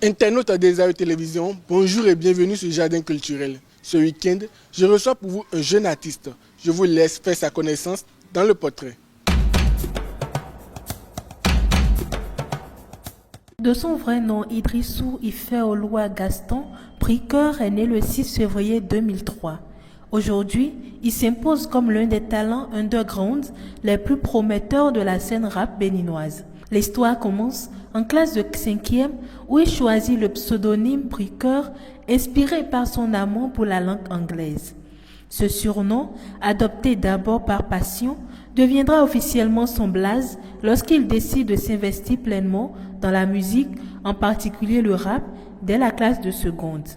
Internautes des AE Télévision, bonjour et bienvenue sur Jardin Culturel. Ce week-end, je reçois pour vous un jeune artiste. Je vous laisse faire sa connaissance dans le portrait. De son vrai nom, Idrissou Ifeoluwa Gaston, Briqueur est né le 6 février 2003. Aujourd'hui, il s'impose comme l'un des talents underground les plus prometteurs de la scène rap béninoise. L'histoire commence en classe de 5e où il choisit le pseudonyme Briqueur inspiré par son amour pour la langue anglaise. Ce surnom, adopté d'abord par passion, deviendra officiellement son blaze lorsqu'il décide de s'investir pleinement dans la musique, en particulier le rap, dès la classe de seconde.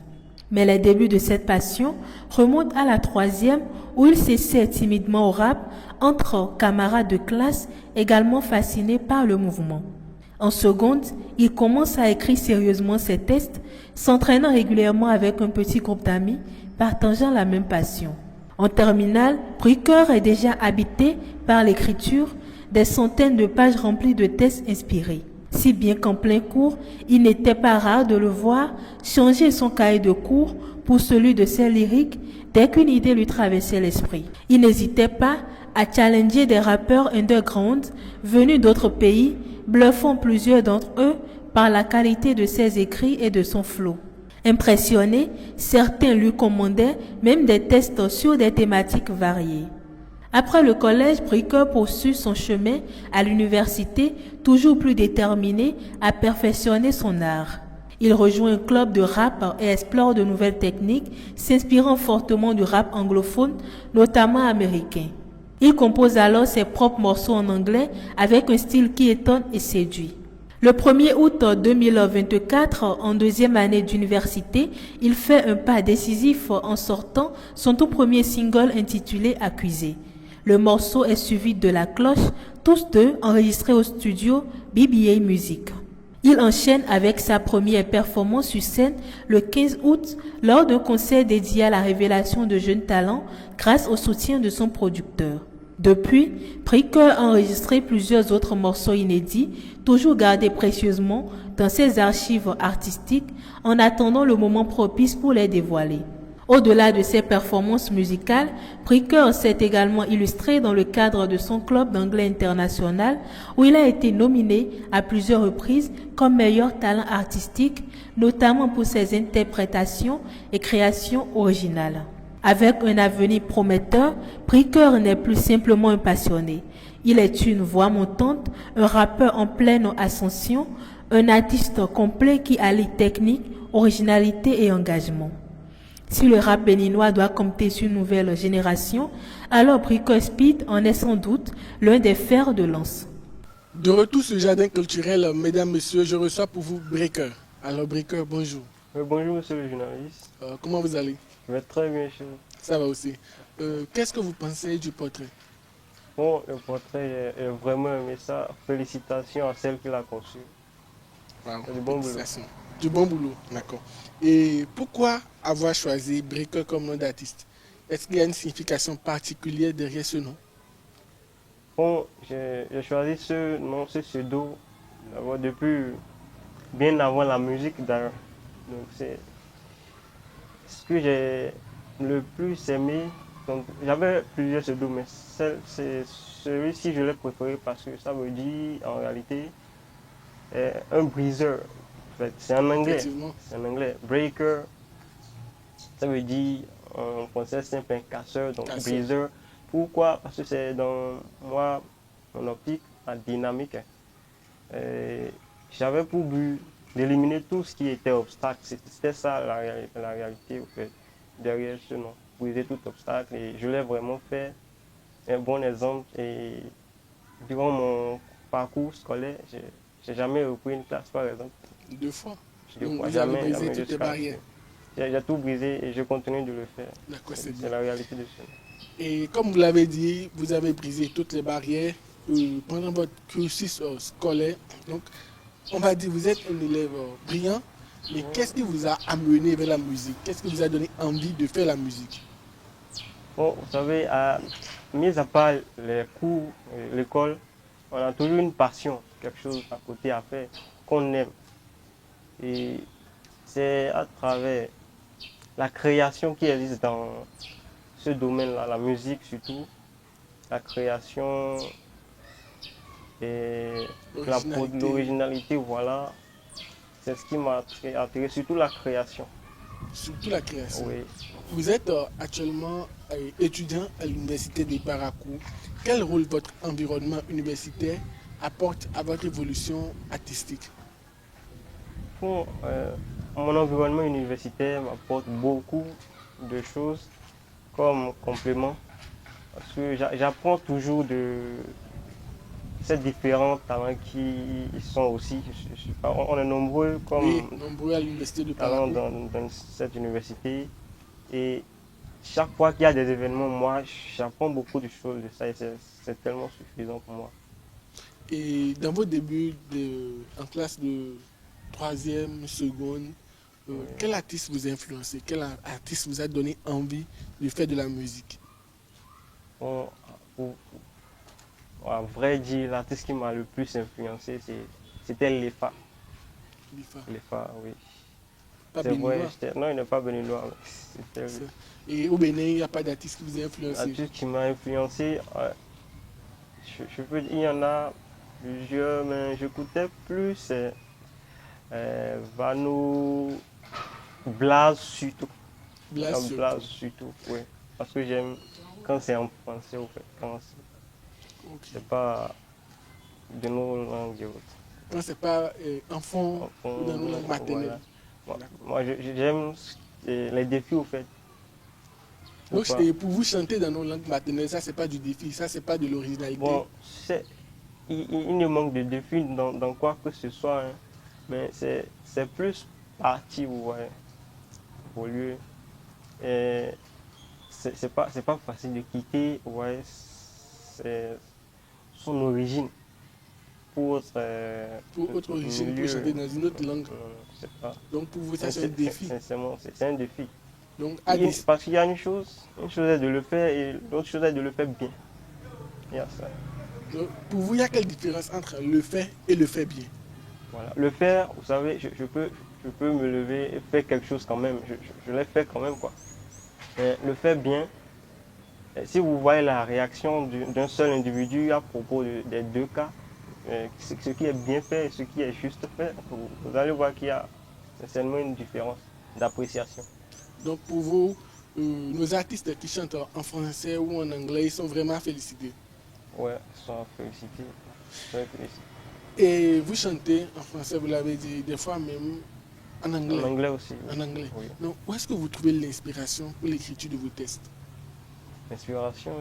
Mais les débuts de cette passion remontent à la 3e où il s'essaie timidement au rap entre camarades de classe également fascinés par le mouvement. En seconde, il commence à écrire sérieusement ses textes, s'entraînant régulièrement avec un petit groupe d'amis partageant la même passion. En terminale, Briqueur est déjà habité par l'écriture, des centaines de pages remplies de textes inspirés. Si bien qu'en plein cours, il n'était pas rare de le voir changer son cahier de cours pour celui de ses lyriques dès qu'une idée lui traversait l'esprit. Il n'hésitait pas à challenger des rappeurs underground venus d'autres pays, bluffant plusieurs d'entre eux par la qualité de ses écrits et de son flow. Impressionnés, certains lui commandaient même des tests sur des thématiques variées. Après le collège, Briqueur poursuit son chemin à l'université, toujours plus déterminé à perfectionner son art. Il rejoint un club de rap et explore de nouvelles techniques, s'inspirant fortement du rap anglophone, notamment américain. Il compose alors ses propres morceaux en anglais avec un style qui étonne et séduit. Le 1er août 2024, en deuxième année d'université, il fait un pas décisif en sortant son tout premier single intitulé Accusé. Le morceau est suivi de La Cloche, tous deux enregistrés au studio BBA Music. Il enchaîne avec sa première performance sur scène le 15 août lors d'un concert dédié à la révélation de jeunes talents grâce au soutien de son producteur. Depuis, Briqueur a enregistré plusieurs autres morceaux inédits, toujours gardés précieusement dans ses archives artistiques en attendant le moment propice pour les dévoiler. Au-delà de ses performances musicales, Briqueur s'est également illustré dans le cadre de son club d'anglais international où il a été nominé à plusieurs reprises comme meilleur talent artistique, notamment pour ses interprétations et créations originales. Avec un avenir prometteur, Briqueur n'est plus simplement un passionné. Il est une voix montante, un rappeur en pleine ascension, un artiste complet qui allie technique, originalité et engagement. Si le rap béninois doit compter sur une nouvelle génération, alors Briqueur Speed en est sans doute l'un des fers de lance. De retour sur Jardin Culturel, mesdames, messieurs, je reçois pour vous Briqueur. Alors Briqueur, bonjour. Bonjour monsieur le journaliste. Comment vous allez? Je vais très bien chez vous. Ça va aussi. Qu'est-ce que vous pensez du portrait? Bon, le portrait est vraiment aimé ça. Félicitations à celle qui l'a conçu. Wow. Du bon boulot. Du bon boulot, d'accord. Et pourquoi avoir choisi Briqueur comme nom d'artiste? Est-ce qu'il y a une signification particulière derrière ce nom? Bon, j'ai choisi ce nom, ce pseudo, d'abord depuis bien avant la musique d'ailleurs. Donc c'est ce que j'ai le plus aimé. Donc j'avais plusieurs pseudos, mais c'est celui-ci je l'ai préféré parce que ça veut dire en réalité un briseur. En fait, c'est en anglais. C'est en anglais. Breaker, ça veut dire en français simple un casseur, donc briseur. Pourquoi? Parce que c'est dans moi, mon optique, la dynamique. J'avais pour but d'éliminer tout ce qui était obstacle. C'était ça la réalité en fait, derrière ce nom. Briser tout obstacle. Et je l'ai vraiment fait un bon exemple. Et durant mon parcours scolaire, j'ai jamais repris une classe par exemple. 2 fois. Vous avez brisé toutes les barrières. J'ai tout brisé et je continue de le faire. C'est la réalité de ce. Et comme vous l'avez dit, vous avez brisé toutes les barrières pendant votre cursus scolaire. Donc, on va dire vous êtes un élève brillant. Mais qu'est-ce qui vous a amené vers la musique? Qu'est-ce qui vous a donné envie de faire la musique? Bon, vous savez, mis à part les cours, l'école, on a toujours une passion, quelque chose à côté à faire qu'on aime. Et c'est à travers la création qui existe dans ce domaine-là, la musique surtout, la création et l'originalité, voilà. C'est ce qui m'a attiré, surtout la création. Surtout la création. Oui. Vous êtes actuellement étudiant à l'université de Parakou. Quel rôle votre environnement universitaire apporte à votre évolution artistique? Pour, mon environnement universitaire m'apporte beaucoup de choses comme complément. Parce que j'apprends toujours de ces différents talents qui sont aussi. On est nombreux comme oui, nombreux à l'université de talents Parakou. dans cette université. Et chaque fois qu'il y a des événements, moi, j'apprends beaucoup de choses de ça et c'est tellement suffisant pour moi. Et dans vos débuts en classe de troisième, seconde, quel artiste vous a influencé? Quel artiste vous a donné envie de faire de la musique? Bon, à vrai dire, l'artiste qui m'a le plus influencé, c'était Lefa. Lefa, oui. Pas béninois? Non, il n'est pas béninois. Et au Bénin, il n'y a pas d'artiste qui vous a influencé? L'artiste qui m'a influencé, je peux dire, il y en a plusieurs, mais j'écoutais plus Vano, Blaze surtout. Blaze surtout, oui. Parce que j'aime quand c'est en français, au fait. Quand c'est pas de nos langues et autres. Quand c'est pas en fond ou dans nos langues maternelles. Voilà. Moi, j'aime les défis, au fait. Donc, pour vous chanter dans nos langues maternelles, ça, c'est pas du défi, ça, c'est pas de l'originalité. Bon, il ne manque de défis dans quoi que ce soit, hein. Mais c'est plus parti, vous voyez, évoluer. Et c'est pas facile de quitter, vous voyez, son origine pour autre origine, pour chanter dans une autre langue. C'est pas. Donc, pour vous, ça, c'est un défi. C'est un défi. Donc, parce qu'il y a une chose est de le faire et l'autre chose est de le faire bien. Il y a ça. Donc, pour vous, il y a quelle différence entre le faire et le faire bien? Voilà. Le faire, vous savez, je peux me lever et faire quelque chose quand même. Je l'ai fait quand même, quoi. Mais le faire bien, si vous voyez la réaction d'un seul individu à propos des deux cas, ce qui est bien fait et ce qui est juste fait, vous allez voir qu'il y a certainement une différence d'appréciation. Donc pour vous, nos artistes qui chantent en français ou en anglais, ils sont vraiment félicités? Ouais, ils sont félicités. Et vous chantez en français, vous l'avez dit, des fois même en anglais? En anglais aussi. En anglais. Oui. Donc où est-ce que vous trouvez l'inspiration pour l'écriture de vos textes? L'inspiration,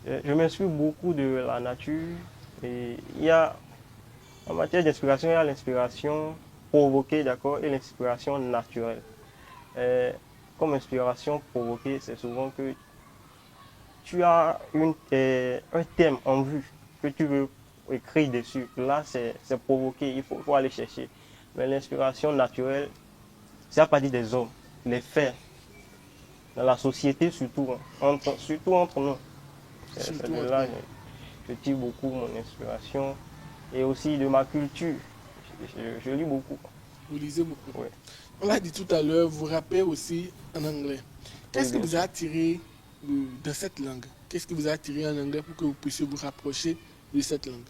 je m'inspire beaucoup de la nature. Et il y a, en matière d'inspiration, il y a l'inspiration provoquée, d'accord, et l'inspiration naturelle. Comme inspiration provoquée, c'est souvent que tu as un thème en vue que tu veux écrire dessus. Là, c'est provoqué, il faut aller chercher. Mais l'inspiration naturelle, c'est à partir des hommes, les faits, dans la société surtout, surtout entre nous. C'est de là que je tire beaucoup mon inspiration et aussi de ma culture. Je lis beaucoup. Vous lisez beaucoup? Oui. On l'a dit tout à l'heure, vous rappez aussi en anglais. Qu'est-ce qui vous a attiré dans cette langue? Qu'est-ce qui vous a attiré en anglais pour que vous puissiez vous rapprocher de cette langue?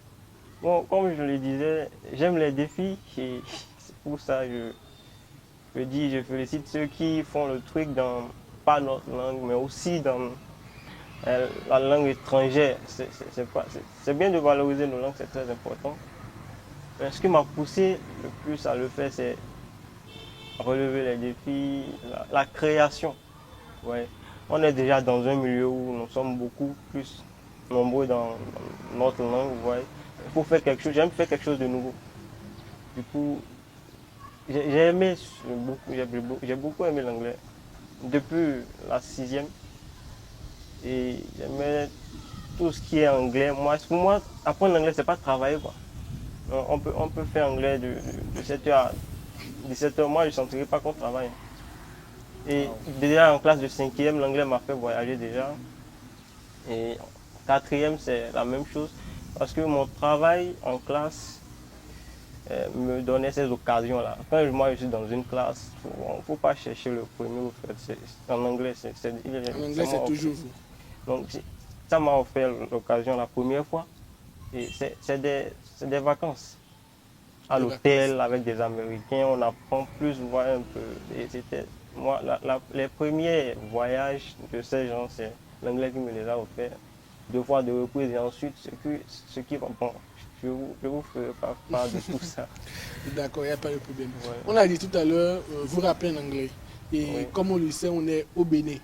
Bon, comme je le disais, j'aime les défis et c'est pour ça que je félicite ceux qui font le truc dans, pas notre langue, mais aussi dans la langue étrangère. C'est bien de valoriser nos langues, c'est très important. Mais ce qui m'a poussé le plus à le faire, c'est relever les défis, la création. Ouais. On est déjà dans un milieu où nous sommes beaucoup plus nombreux dans notre langue. Vous voyez. Il faut faire quelque chose, j'aime faire quelque chose de nouveau. Du coup, j'ai beaucoup aimé l'anglais depuis la 6e. Et j'aimais tout ce qui est anglais. Pour moi, apprendre l'anglais, c'est pas travailler, quoi. On peut faire anglais de 7h à 17h. Moi, je ne sentirais pas qu'on travaille. Et déjà en classe de 5e, l'anglais m'a fait voyager déjà. Et 4e, c'est la même chose. Parce que mon travail en classe, me donner ces occasions-là. Quand moi je suis dans une classe, il ne faut pas chercher le premier. En fait. En anglais, En anglais, c'est toujours vous. Donc, ça m'a offert l'occasion la première fois. Et c'est des vacances. À l'hôtel, avec des Américains, on apprend plus, voir un peu. Et c'était, moi, les premiers voyages de ces gens, c'est l'anglais qui me les a offerts. 2 fois de reprise et ensuite, ce qui va bon. Je vous ferai pas part de tout ça. D'accord, il n'y a pas de problème. Ouais. On a dit tout à l'heure, vous rappelez en anglais. Et Oui. comme on le sait, on est au Bénin.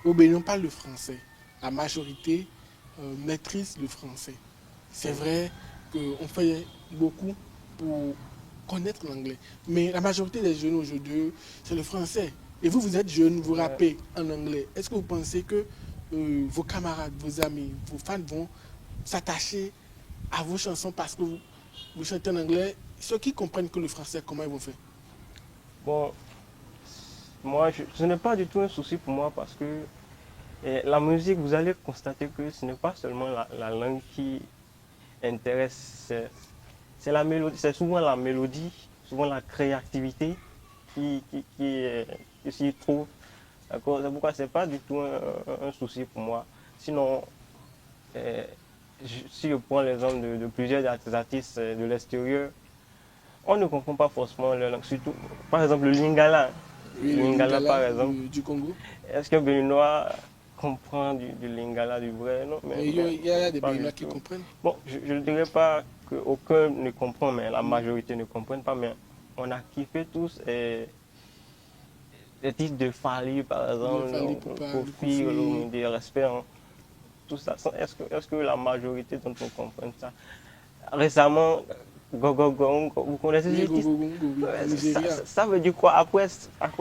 Au Bénin, on parle le français. La majorité maîtrise le français. C'est vrai qu'on fait beaucoup pour connaître l'anglais. Mais la majorité des jeunes aujourd'hui, c'est le français. Et vous, vous êtes jeune, vous rappez en anglais. Est-ce que vous pensez que vos camarades, vos amis, vos fans vont s'attacher à vos chansons parce que vous chantez en anglais? Ceux qui comprennent que le français, comment ils vont faire? Bon, moi, ce n'est pas du tout un souci pour moi parce que la musique, vous allez constater que ce n'est pas seulement la langue qui intéresse, c'est la mélodie, c'est souvent la mélodie, souvent la créativité qui s'y trouve. D'accord? C'est pourquoi ce n'est pas du tout un souci pour moi. Sinon, si je prends l'exemple de plusieurs artistes de l'extérieur, on ne comprend pas forcément leur langue. Surtout, par exemple, le Lingala. Oui, Le Lingala, par exemple. du Congo. Est-ce qu'un Béninois comprend du Lingala, du vrai? Non, mais Il y a des pas Béninois du qui tout. comprennent. Bon, je ne dirais pas qu'aucun ne comprend, mais la majorité ne comprennent pas. Mais on a kiffé tous les titres de Fali, par exemple, Fally Ipupa, Kofi, Kofi. Olomide, Respect, hein, tout ça. Est-ce que la majorité d'entre nous comprennent ça? Récemment, Gogo, vous connaissez Oui, ce Go, titre? Go, Go, oui, Ouais, Nigeria. ça veut dire quoi après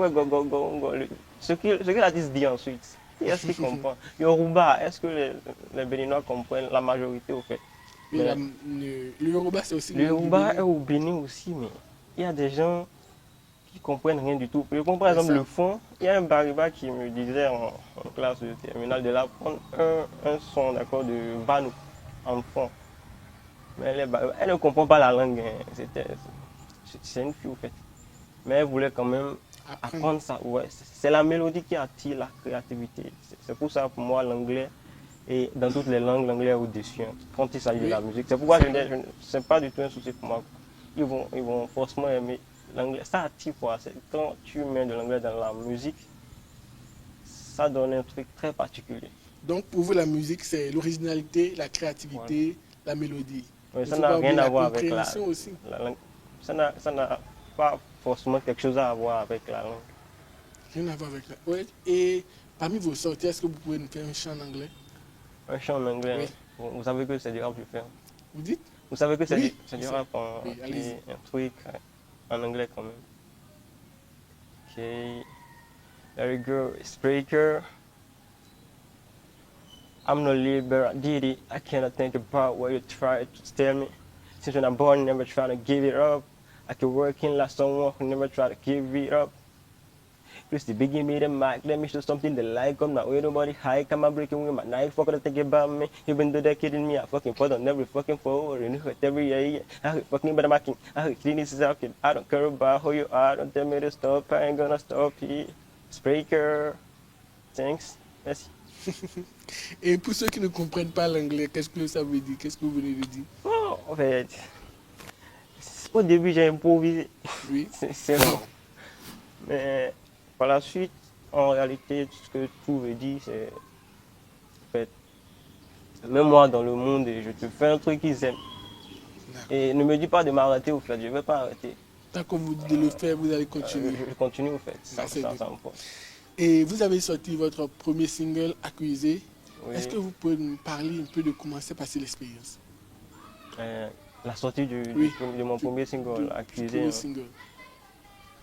Gogo, ce que l'artiste dit ensuite? Est-ce qu'il comprend? Yoruba, est-ce que les Béninois comprennent la majorité au fait? Mais Mais le Yoruba, c'est aussi le le langue du Yoruba est Bénin. au Bénin aussi, mais il y a des gens qui comprennent rien du tout. Je prends par C'est exemple ça. le fond. Il y a un Bariba qui me disait en classe de terminale de l'apprendre un son d'accord de Vanou en fond. Mais elle ne comprend pas la langue. Hein. C'est une fille au fait. Mais elle voulait quand même apprendre ça. Ouais, c'est la mélodie qui attire la créativité. C'est pour ça pour moi l'anglais, et dans toutes les langues, l'anglais est au-dessus hein, quand il s'agit de la musique. C'est pourquoi c'est pas du tout un souci pour moi. Ils vont forcément aimer l'anglais. Ça attire quoi. Quand tu mets de l'anglais dans la musique, ça donne un truc très particulier. Donc, pour vous, la musique, c'est l'originalité, la créativité, la mélodie. Mais Il ça faut n'a pas rien oublier à la voir avec compréhension aussi. la langue. Ça n'a pas forcément quelque chose à voir avec la langue. Rien à voir avec la. Ouais. Et parmi vos sorties, est-ce que vous pouvez nous faire un chant en anglais? Un chant en anglais, Oui. hein. Vous savez que c'est du rap, je fais. Vous dites? Vous savez que c'est Oui, du je rap sais. en, Oui, allez-y. et un truc en anglais quand même. Ok. There you go. Speaker. I'm no liberal, did it. I cannot think about what you try to tell me. Since when I'm born, never try to give it up. I can work in like someone who never try to give it up. Please begin me the mic, let me show something they like. I'm not with nobody high, come on breaking with my knife. Fuck what they think about me. Even though they're kidding me, I fucking put on every fucking forward and hurt every year. I hurt fucking but I'm acting. I hurt clean this is out. I don't care about who you are. Don't tell me to stop. I ain't gonna stop here. Speaker. Thanks. Merci. Et pour ceux qui ne comprennent pas l'anglais, qu'est-ce que ça veut dire? Qu'est-ce que vous venez de dire? Oh, en fait, au début j'ai improvisé. Oui. C'est bon. Mais par la suite, en réalité, ce que tout veut dire, c'est en fait, mets-moi dans le monde et je te fais un truc qu'ils aiment. Et ne me dis pas de m'arrêter au fait, je ne vais pas arrêter. Tant que vous dites de le faire, vous allez continuer. Je continue au fait, Ça, ça c'est bien. me porte. Et vous avez sorti votre premier single, Accusé. Oui. Est-ce que vous pouvez nous parler un peu de comment s'est passée l'expérience? La sortie Oui. de mon premier single, Du Accusé. premier Hein. single.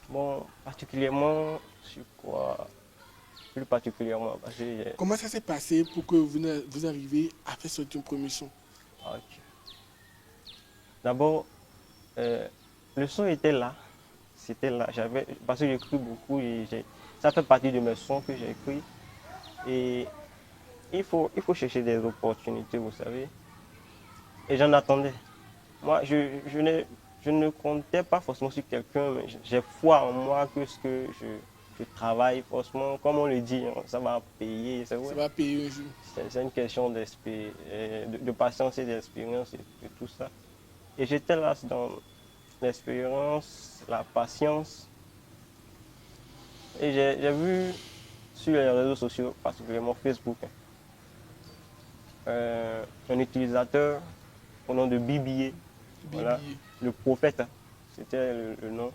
Bon, particulièrement sur quoi? Plus particulièrement parce que Comment ça s'est passé pour que vous arriviez à faire sortir un premier son? ok. D'abord, le son était là. C'était là. Parce que j'écris beaucoup et ça fait partie de mes sons que j'ai écrits. Et il faut chercher des opportunités, vous savez. Et j'en attendais. Moi, je je ne comptais pas forcément sur quelqu'un, mais j'ai foi en moi que ce que je travaille, forcément, comme on le dit, hein, ça va payer, c'est Ça vrai. va payer un jour. C'est une question de patience et d'expérience et tout ça. Et j'étais là dans l'expérience, la patience. Et j'ai vu sur les réseaux sociaux, particulièrement Facebook, un utilisateur au nom de BBA, voilà, BBA. le prophète, hein, c'était le nom.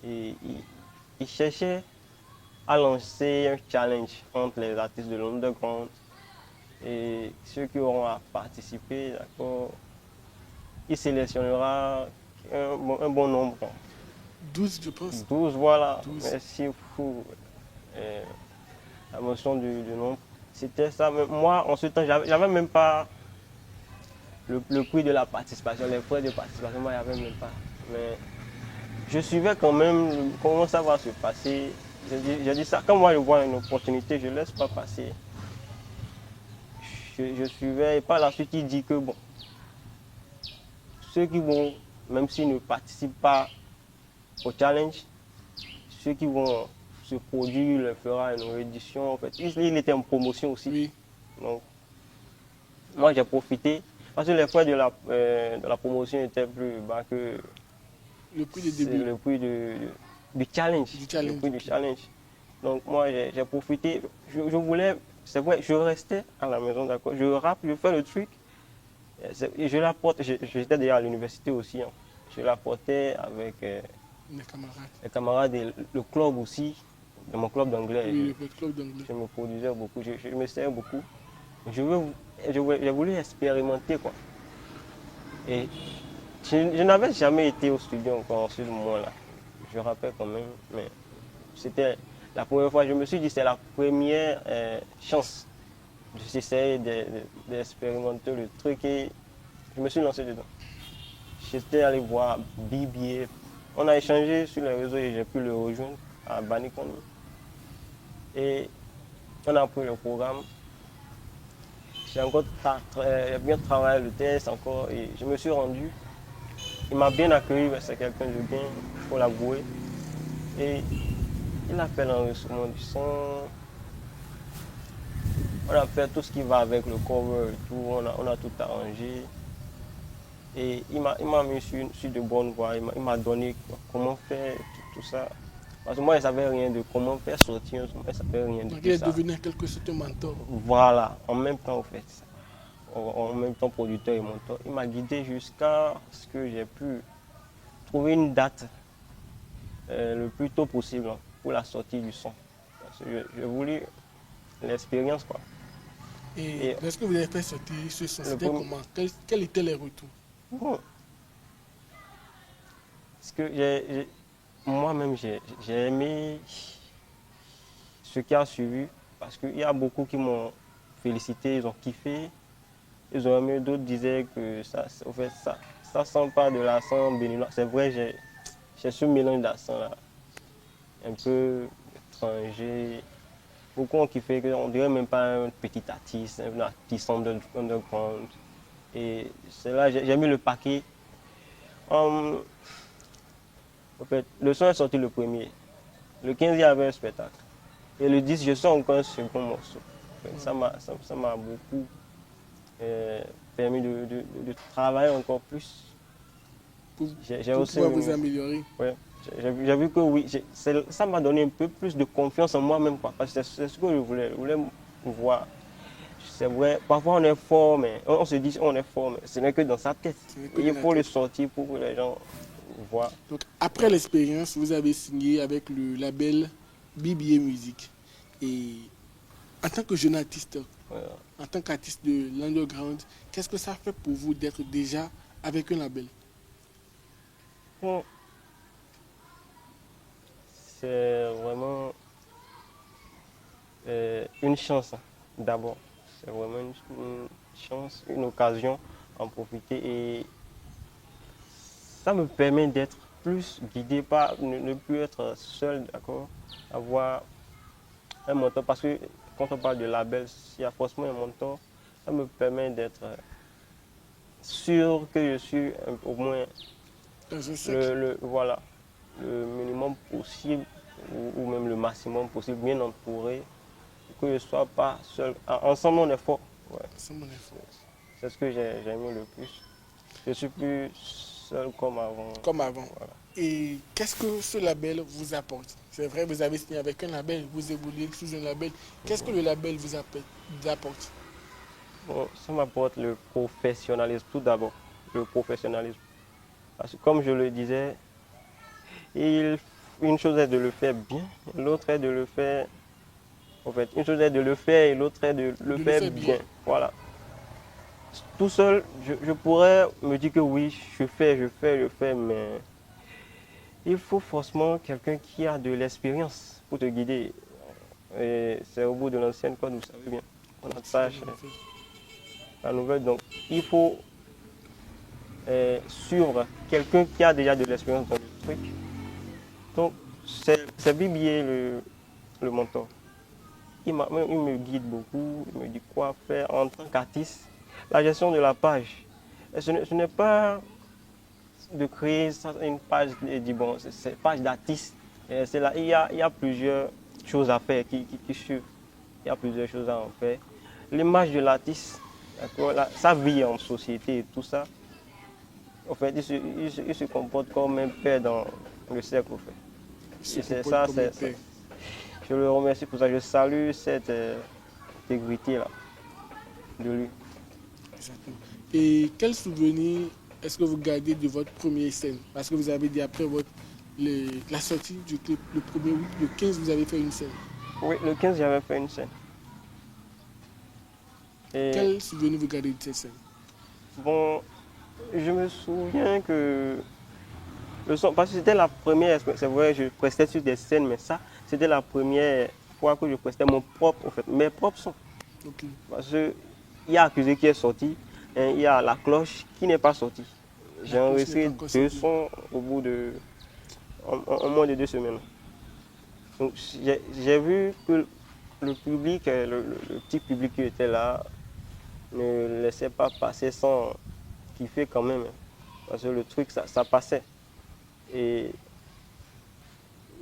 Et il cherchait à lancer un challenge entre les artistes de l'underground et ceux qui auront à participer, d'accord, il sélectionnera un bon nombre. 12, je pense. 12, voilà. 12. Merci pour la mention du nombre. C'était ça. Mais moi, en ce temps, j'avais même pas le prix de la participation, les frais de participation, moi, il n'y avait même pas. Mais je suivais quand même comment ça va se passer. J'ai dit ça, quand moi je vois une opportunité, je ne laisse pas passer. Je suivais et par la suite, il dit que bon, ceux qui vont, même s'ils ne participent pas au challenge, ceux qui vont se produire, il fera une réédition. En fait, il était en promotion aussi. Oui. Donc, moi j'ai profité parce que les frais de la promotion étaient plus bas que Le prix de début. le prix du challenge. Du challenge. Le prix du challenge. Donc moi j'ai profité. Je voulais, c'est vrai, je restais à la maison, d'accord. Je rappe, je fais le truc. Et je l'apporte, j'étais déjà à l'université aussi. Hein. Je l'apportais avec Les camarades. les camarades et le club aussi, de mon club d'anglais. Oui, le club d'anglais. Je me produisais beaucoup, je me servais beaucoup. J'ai voulu expérimenter quoi. Et je n'avais jamais été au studio encore en ce moment-là. Je rappelle quand même, mais c'était la première fois. Je me suis dit c'est la première chance. J'essayais d'expérimenter le truc et je me suis lancé dedans. J'étais allé voir BBA. On a échangé sur les réseaux et j'ai pu le rejoindre à Banikon. Et on a pris le programme. J'ai encore bien travaillé le test encore et je me suis rendu. Il m'a bien accueilli, c'est quelqu'un de bien, il faut l'avouer. Et il a fait l'enregistrement du son. On a fait tout ce qui va avec le cover et tout, on a tout arrangé. Et il m'a mis sur de bonnes voies, il m'a donné comment faire tout ça. Parce que moi, je ne savais rien de comment faire sortir un son, je ne savais rien de Donc tout il est ça. devenu quelque sorte de mentor. Voilà, en même temps en fait. En même temps producteur et mentor. Il m'a guidé jusqu'à ce que j'ai pu trouver une date le plus tôt possible pour la sortie du son. Parce que je voulais l'expérience quoi. Et lorsque vous avez fait sortir ce son, c'était premier- comment? Quels étaient les retours? Bon. Parce que moi-même j'ai aimé ce qui a suivi parce qu'il y a beaucoup qui m'ont félicité, ils ont kiffé. Ils ont aimé, d'autres disaient que ça, au fait, ça sent pas de l'accent béninois. C'est vrai, j'ai ce mélange d'accent là, un peu étranger. Beaucoup ont kiffé, on dirait même pas un petit artiste, un artiste underground. Et c'est là, j'ai mis le paquet. En fait, le son est sorti le premier. Le 15, il y avait un spectacle. Et le 10, je sors encore un second morceau. En fait, ça m'a beaucoup permis de travailler encore plus. Pour aussi pouvoir vous améliorer. Ouais, j'ai vu que oui, ça m'a donné un peu plus de confiance en moi-même, parce que c'est ce que je voulais voir. C'est vrai, parfois on est fort, mais on se dit on est fort, mais ce n'est que dans sa tête. Et il faut le sortir pour que les gens voient. Donc après l'expérience, vous avez signé avec le label BBA Music. Et en tant que jeune artiste, en tant qu'artiste de l'underground, qu'est-ce que ça fait pour vous d'être déjà avec un label? Bon, c'est vraiment une chance d'abord. C'est vraiment une chance, une occasion en profiter et ça me permet d'être plus guidé par ne plus être seul, d'accord, avoir un mentor parce que quand on parle de label, s'il y a forcément un mentor, ça me permet d'être sûr que je suis au moins Dans un cercle. Voilà, le minimum possible ou même le maximum possible, bien entouré, que je ne sois pas seul. Ensemble, on est fort. Ouais. C'est mon info. C'est ce que j'ai aimé le plus. Je suis plus seul comme avant. Comme avant. Voilà. Et qu'est-ce que ce label vous apporte? C'est vrai, vous avez signé avec un label, vous évoluez sous un label. Qu'est-ce que le label vous apporte? Bon, ça m'apporte le professionnalisme tout d'abord. Le professionnalisme. Parce que comme je le disais, une chose est de le faire bien, l'autre est de le faire. En fait, une chose est de le faire et l'autre est de le faire bien. Voilà. Tout seul, je pourrais me dire que oui, je fais, mais il faut forcément quelqu'un qui a de l'expérience pour te guider. Et c'est au bout de l'ancienne code, vous savez bien. On attache la nouvelle. Donc, il faut suivre quelqu'un qui a déjà de l'expérience dans le truc. Donc, c'est Bibier le mentor. Il me guide beaucoup, il me dit quoi faire en tant qu'artiste. La gestion de la page, ce n'est pas de créer une page et dire bon, c'est page d'artiste. Là, il y a plusieurs choses à faire qui suivent. Il y a plusieurs choses à en faire. L'image de l'artiste, sa vie en société et tout ça, en fait, il se comporte comme un père dans le cercle. En fait. Et c'est ça, je le remercie pour ça. Je salue cette intégrité-là de lui. Exactement. Et quel souvenir est-ce que vous gardez de votre première scène? Parce que vous avez dit après la sortie du clip, le 1er août, le 15, vous avez fait une scène. Oui, le 15, j'avais fait une scène. Et quel souvenir vous gardez de cette scène? Bon, je me souviens que le son, parce que c'était la première, c'est vrai, je prestais sur des scènes, mais ça, c'était la première fois que je prestais mes propres sons. Okay. Parce qu'il y a Accusé qui est sorti, et il y a La Cloche qui n'est pas sortie. J'ai enregistré 2 sons au bout de en moins de 2 semaines. Donc j'ai vu que le public, le petit public qui était là, ne laissait pas passer sans kiffer quand même. Parce que le truc, ça passait. Et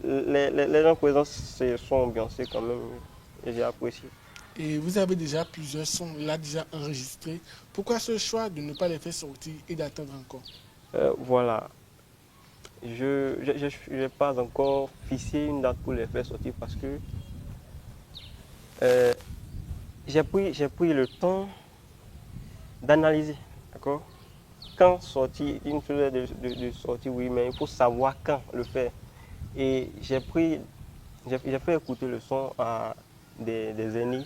les gens présents se sont ambiancés quand même. Et j'ai apprécié. Et vous avez déjà plusieurs sons là déjà enregistrés. Pourquoi ce choix de ne pas les faire sortir et d'attendre encore? Voilà. Je n'ai pas encore fixé une date pour les faire sortir parce que j'ai pris le temps d'analyser. D'accord? Quand sortir, une chose de sortir, oui, mais il faut savoir quand le faire. Et j'ai fait écouter le son à des aînés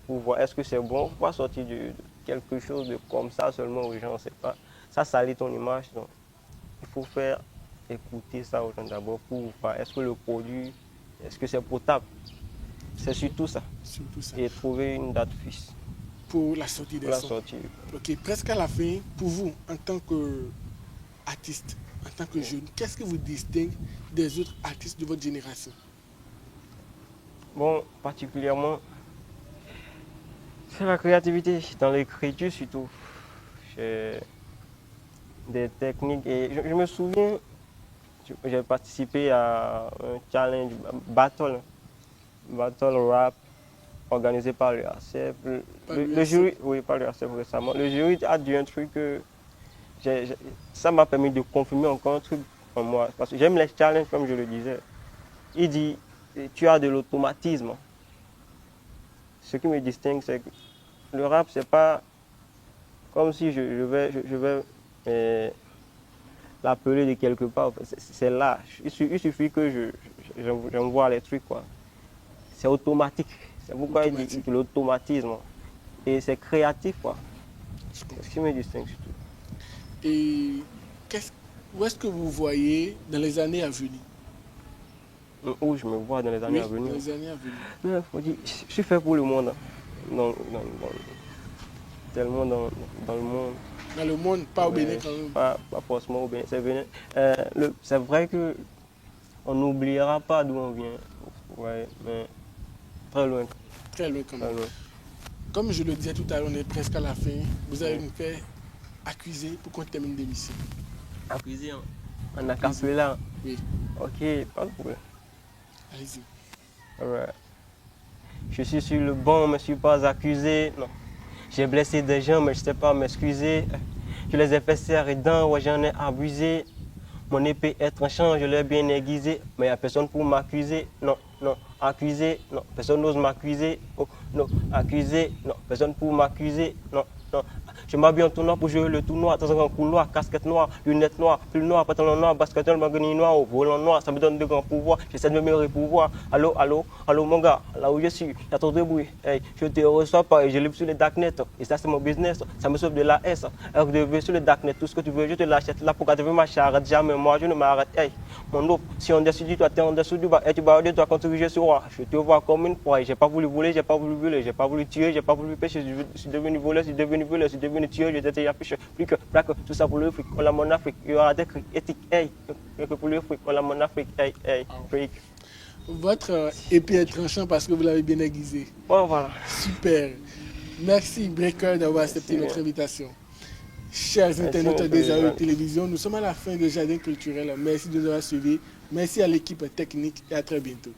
pour voir est-ce que c'est bon. Il ne faut pas sortir de quelque chose de comme ça seulement aux gens, on ne sait pas. Ça salit ton image. Donc, il faut faire écouter ça aux gens d'abord pour voir est-ce que le produit, est-ce que c'est potable. C'est surtout ça. Et trouver une date fixe. Pour la sortie des sons. Ok, presque à la fin, pour vous, en tant qu'artiste, en tant que jeune, qu'est-ce que vous distingue des autres artistes de votre génération? Bon, particulièrement, c'est la créativité, dans l'écriture surtout. J'ai des techniques et je me souviens, j'ai participé à un challenge battle rap organisé par le RCF. Le jury, oui, par le RCF récemment. Le jury a dit un truc que ça m'a permis de confirmer encore un truc en moi. Parce que j'aime les challenges, comme je le disais. Il dit, tu as de l'automatisme. Ce qui me distingue, c'est que le rap, c'est pas comme si je vais l'appeler de quelque part. C'est là. Il suffit que j'envoie les trucs, quoi. C'est automatique. C'est pourquoi il dit de l'automatisme. Et c'est créatif, quoi. C'est ce qui me distingue surtout. Et où est-ce que vous voyez dans les années à venir? Où je me vois dans les années à venir? Dans les années à venir. Mais, faut dire, je suis fait pour le monde. Tellement dans le monde. Dans le monde, pas au Bénin quand même. Pas forcément au Bénin. C'est vrai qu'on n'oubliera pas d'où on vient. Ouais, mais très loin. Très loin quand même. Très loin. Comme je le disais tout à l'heure, on est presque à la fin. Vous allez nous faire accuser pour qu'on termine l'émission. Accuser, En acapella. Oui, Ok, pas de problème. allez-y. Alright. Je suis sur le banc, mais je ne suis pas accusé. Non. J'ai blessé des gens, mais je ne sais pas m'excuser. Je les ai fait serrer dents, ouais, j'en ai abusé. Mon épée est tranchante, je l'ai bien aiguisée. Mais il n'y a personne pour m'accuser. Non, non, accusé. Non, personne n'ose m'accuser. Oh, non, accusé. Non, personne pour m'accuser. Non, non. Je m'habille en tout noir pour jouer le tout noir. Dans un grand couloir, casquette noire, lunettes noires, pull noir, pantalon noir, basket noir, magani noir, au volant noir. Ça me donne de grands pouvoirs. J'essaie de me améliorer pour voir. Allô, allô, allô, mon gars. Là où je suis, il y a trop de bruit. Hey, je te reçois pas et je libre sur les darknet. Et ça, c'est mon business. Ça me sauve de la S. Alors que je vais sur le darknet, tout ce que tu veux, je te l'achète. Là, pour que tu veux marcher, arrête jamais. Moi, je ne m'arrête. Hey, mon loup, si on descend du toit, t'es en dessous du bas. Et tu vas de toi quand tu je sur moi. Je te vois comme une proie. J'ai pas voulu voler, j'ai pas voulu voler, j'ai pas voulu tuer, j'ai pas voulu pêcher. Je suis devenu voleur, je suis devenu voleur, je suis devenu tueur, je t'ai affiché. Plus que plaque, tout ça pour le fric. On l'a mon Afrique. Il y aura des crics éthiques. Hey, que pour le fric. On l'a mon Afrique. Hey, hey, fric. Votre épée est tranchant parce que vous l'avez bien aiguisé. Bon, voilà. Super. Merci Breaker d'avoir accepté notre invitation. Chers internautes des AE Télévision, nous sommes à la fin de Jardin Culturel. Merci de nous avoir suivis. Merci à l'équipe technique et à très bientôt.